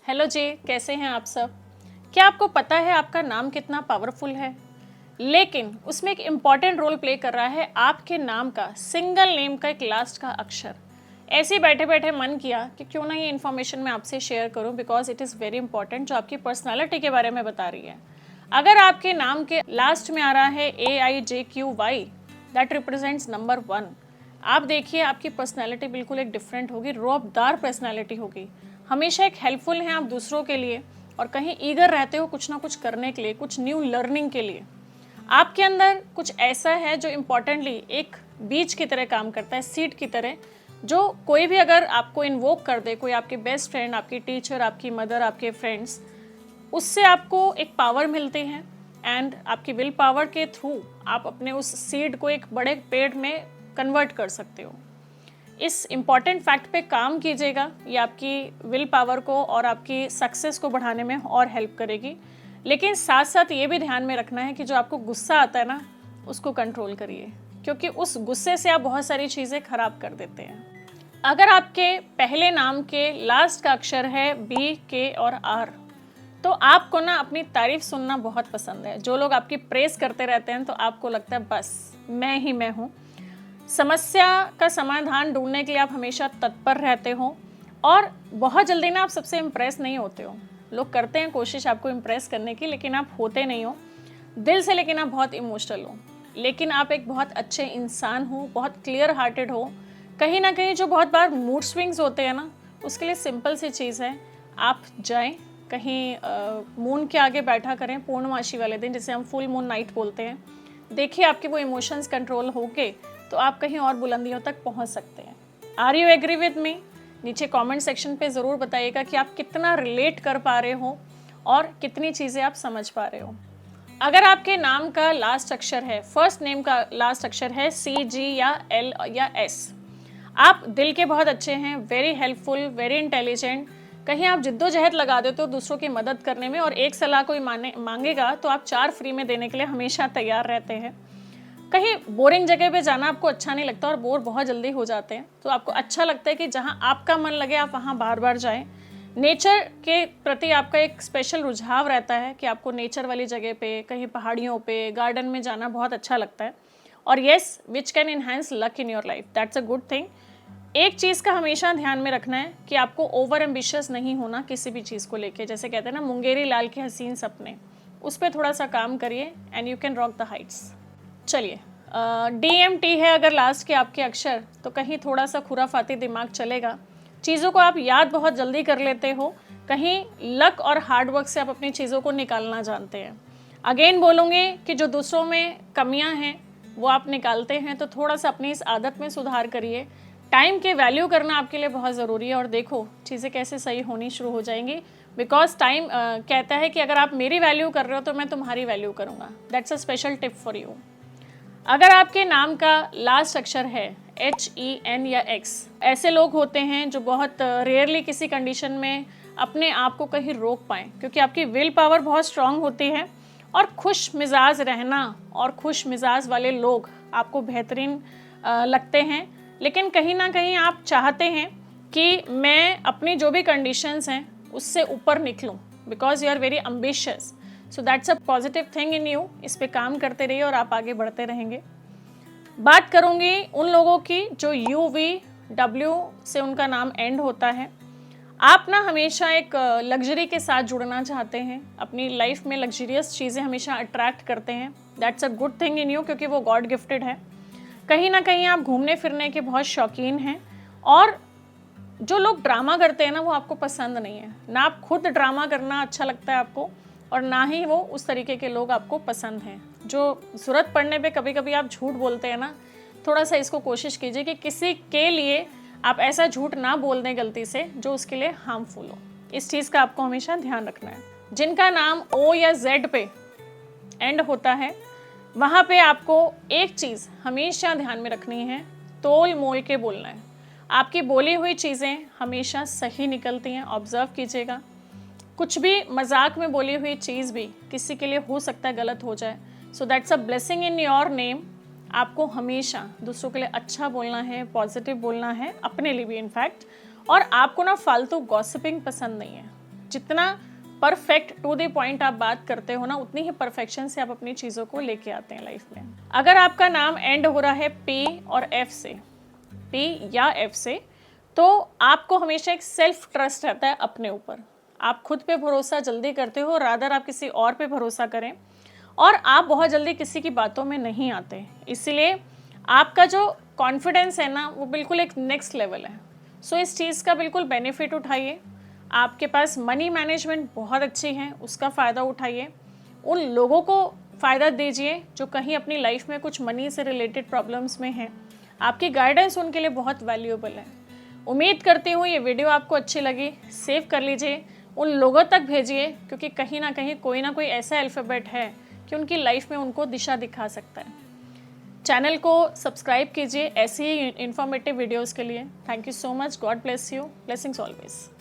Hello जी, कैसे हैं आप सब। क्या आपको पता है आपका नाम कितना पावरफुल है? लेकिन उसमें एक इम्पॉर्टेंट रोल प्ले कर रहा है आपके नाम का सिंगल नेम का एक लास्ट का अक्षर। ऐसे ही बैठे बैठे मन किया कि क्यों ना ये इन्फॉर्मेशन मैं आपसे शेयर करूं, because it is very important, जो आपकी पर्सनालिटी के बारे में बता रही है। अगर आपके नाम के लास्ट में आ रहा है AIJQY, दैट रिप्रेजेंट्स नंबर 1। आप देखिए आपकी पर्सनैलिटी बिल्कुल एक डिफरेंट होगी, रौबदार पर्सनैलिटी होगी। हमेशा एक हेल्पफुल हैं आप दूसरों के लिए, और कहीं ईगर रहते हो कुछ ना कुछ करने के लिए, कुछ न्यू लर्निंग के लिए। आपके अंदर कुछ ऐसा है जो इम्पॉर्टेंटली एक बीज की तरह काम करता है, सीड की तरह, जो कोई भी अगर आपको इन्वोक कर दे, कोई आपके बेस्ट फ्रेंड, आपकी टीचर, आपकी मदर, आपके फ्रेंड्स, उससे आपको एक पावर मिलती है। एंड आपकी विल पावर के थ्रू आप अपने उस सीड को एक बड़े पेड़ में कन्वर्ट कर सकते हो। इस इम्पॉर्टेंट फैक्ट पे काम कीजिएगा, ये आपकी विल पावर को और आपकी सक्सेस को बढ़ाने में और हेल्प करेगी। लेकिन साथ साथ ये भी ध्यान में रखना है कि जो आपको गुस्सा आता है ना, उसको कंट्रोल करिए, क्योंकि उस गुस्से से आप बहुत सारी चीज़ें खराब कर देते हैं। अगर आपके पहले नाम के लास्ट का अक्षर है B, K और R, तो आपको ना अपनी तारीफ सुनना बहुत पसंद है। जो लोग आपकी प्रेस करते रहते हैं तो आपको लगता है बस मैं ही मैं हूँ। समस्या का समाधान ढूंढने के लिए आप हमेशा तत्पर रहते हो, और बहुत जल्दी ना आप सबसे इम्प्रेस नहीं होते हो। लोग करते हैं कोशिश आपको इम्प्रेस करने की, लेकिन आप होते नहीं हो दिल से। लेकिन आप बहुत इमोशनल हो, लेकिन आप एक बहुत अच्छे इंसान हो, बहुत क्लियर हार्टेड हो। कहीं ना कहीं जो बहुत बार मूड स्विंग्स होते हैं ना, उसके लिए सिंपल सी चीज़ है, आप जाएं कहीं मून के आगे बैठा करें पूर्णमासी वाले दिन, जिसे हम फुल मून नाइट बोलते हैं। देखिए आपके वो इमोशंस कंट्रोल होके तो आप कहीं और बुलंदियों तक पहुंच सकते हैं। Are you agree with me? नीचे कमेंट सेक्शन पे ज़रूर बताइएगा कि आप कितना रिलेट कर पा रहे हो और कितनी चीज़ें आप समझ पा रहे हो। अगर आपके नाम का लास्ट अक्षर है, फर्स्ट नेम का लास्ट अक्षर है CG या L या S, आप दिल के बहुत अच्छे हैं, वेरी हेल्पफुल, वेरी इंटेलिजेंट। कहीं आप जिद्दोजहद लगा देते हो दूसरों की मदद करने में, और एक सलाह कोई मांगेगा तो आप 4 फ्री में देने के लिए हमेशा तैयार रहते हैं। कहीं बोरिंग जगह पे जाना आपको अच्छा नहीं लगता, और बोर बहुत जल्दी हो जाते हैं, तो आपको अच्छा लगता है कि जहाँ आपका मन लगे आप वहाँ बार बार जाएं। नेचर के प्रति आपका एक स्पेशल रुझाव रहता है कि आपको नेचर वाली जगह पे, कहीं पहाड़ियों पे, गार्डन में जाना बहुत अच्छा लगता है। और yes, which can enhance luck in your life, that's a good thing. एक चीज़ का हमेशा ध्यान में रखना है कि आपको ओवर एम्बिशियस नहीं होना किसी भी चीज़ को लेके। जैसे कहते हैं ना, मुंगेरी लाल के हसीन सपने, उस पर थोड़ा सा काम करिए and you can rock the Heights. चलिए, DMT है अगर लास्ट के आपके अक्षर, तो कहीं थोड़ा सा खुराफाती दिमाग चलेगा। चीज़ों को आप याद बहुत जल्दी कर लेते हो, कहीं लक और हार्डवर्क से आप अपनी चीज़ों को निकालना जानते हैं। अगेन बोलूँगी कि जो दूसरों में कमियां हैं वो आप निकालते हैं, तो थोड़ा सा अपनी इस आदत में सुधार करिए। टाइम की वैल्यू करना आपके लिए बहुत ज़रूरी है, और देखो चीज़ें कैसे सही होनी शुरू हो जाएंगी। बिकॉज टाइम कहता है कि अगर आप मेरी वैल्यू कर रहे हो तो मैं तुम्हारी वैल्यू करूँगा। That's a special tip for you. अगर आपके नाम का लास्ट अक्षर है HEN या X, ऐसे लोग होते हैं जो बहुत रेयरली किसी कंडीशन में अपने आप को कहीं रोक पाएँ, क्योंकि आपकी विल पावर बहुत स्ट्रांग होती है, और खुश मिजाज रहना और खुश मिजाज वाले लोग आपको बेहतरीन लगते हैं। लेकिन कहीं ना कहीं आप चाहते हैं कि मैं अपनी जो भी कंडीशंस हैं उससे ऊपर निकलूं, because you are very ambitious. So that's a positive thing in you. इस पे काम करते रहिए और आप आगे बढ़ते रहेंगे। बात करूंगी उन लोगों की जो UVW से उनका नाम एंड होता है। आप ना हमेशा एक लग्जरी के साथ जुड़ना चाहते हैं, अपनी लाइफ में लग्जरियस चीज़ें हमेशा अट्रैक्ट करते हैं। That's a good thing in you, क्योंकि वो गॉड गिफ्टेड है। कहीं ना कहीं आप घूमने फिरने के बहुत शौकीन हैं, और जो लोग ड्रामा करते हैं ना, वो आपको पसंद नहीं है। ना आप खुद ड्रामा करना अच्छा लगता है आपको, और ना ही वो उस तरीके के लोग आपको पसंद हैं। जो ज़रूरत पड़ने पे कभी कभी आप झूठ बोलते हैं ना, थोड़ा सा इसको कोशिश कीजिए कि किसी के लिए आप ऐसा झूठ ना बोल दें गलती से जो उसके लिए हार्मफुल हो। इस चीज़ का आपको हमेशा ध्यान रखना है। जिनका नाम O या Z पे एंड होता है, वहाँ पे आपको एक चीज़ हमेशा ध्यान में रखनी है, तोल मोल के बोलना है। आपकी बोली हुई चीज़ें हमेशा सही निकलती हैं, ऑब्जर्व कीजिएगा। कुछ भी मजाक में बोली हुई चीज़ भी किसी के लिए हो सकता है गलत हो जाए। सो that's a blessing in your name. आपको हमेशा दूसरों के लिए अच्छा बोलना है, पॉजिटिव बोलना है, अपने लिए भी इनफैक्ट। और आपको ना फालतू गॉसिपिंग पसंद नहीं है। जितना परफेक्ट टू द पॉइंट आप बात करते हो ना, उतनी ही परफेक्शन से आप अपनी चीज़ों को लेके आते हैं लाइफ में। अगर आपका नाम एंड हो रहा है पी और एफ से, पी या एफ से, तो आपको हमेशा एक सेल्फ ट्रस्ट रहता है अपने ऊपर। आप खुद पे भरोसा जल्दी करते हो, रादर आप किसी और पे भरोसा करें, और आप बहुत जल्दी किसी की बातों में नहीं आते। इसीलिए आपका जो कॉन्फिडेंस है ना, वो बिल्कुल एक नेक्स्ट लेवल है। सो इस चीज़ का बिल्कुल बेनिफिट उठाइए। आपके पास मनी मैनेजमेंट बहुत अच्छी है, उसका फ़ायदा उठाइए। उन लोगों को फ़ायदा दीजिए जो कहीं अपनी लाइफ में कुछ मनी से रिलेटेड प्रॉब्लम्स में हैं। आपकी गाइडेंस उनके लिए बहुत वैल्यूएबल है। उम्मीद करती हूँ ये वीडियो आपको अच्छी लगी। सेव कर लीजिए, उन लोगों तक भेजिए, क्योंकि कहीं ना कहीं कोई ना कोई ऐसा अल्फ़ाबेट है कि उनकी लाइफ में उनको दिशा दिखा सकता है। चैनल को सब्सक्राइब कीजिए ऐसी ही इन्फॉर्मेटिव वीडियोज़ के लिए। Thank you so much. God bless you. Blessings always.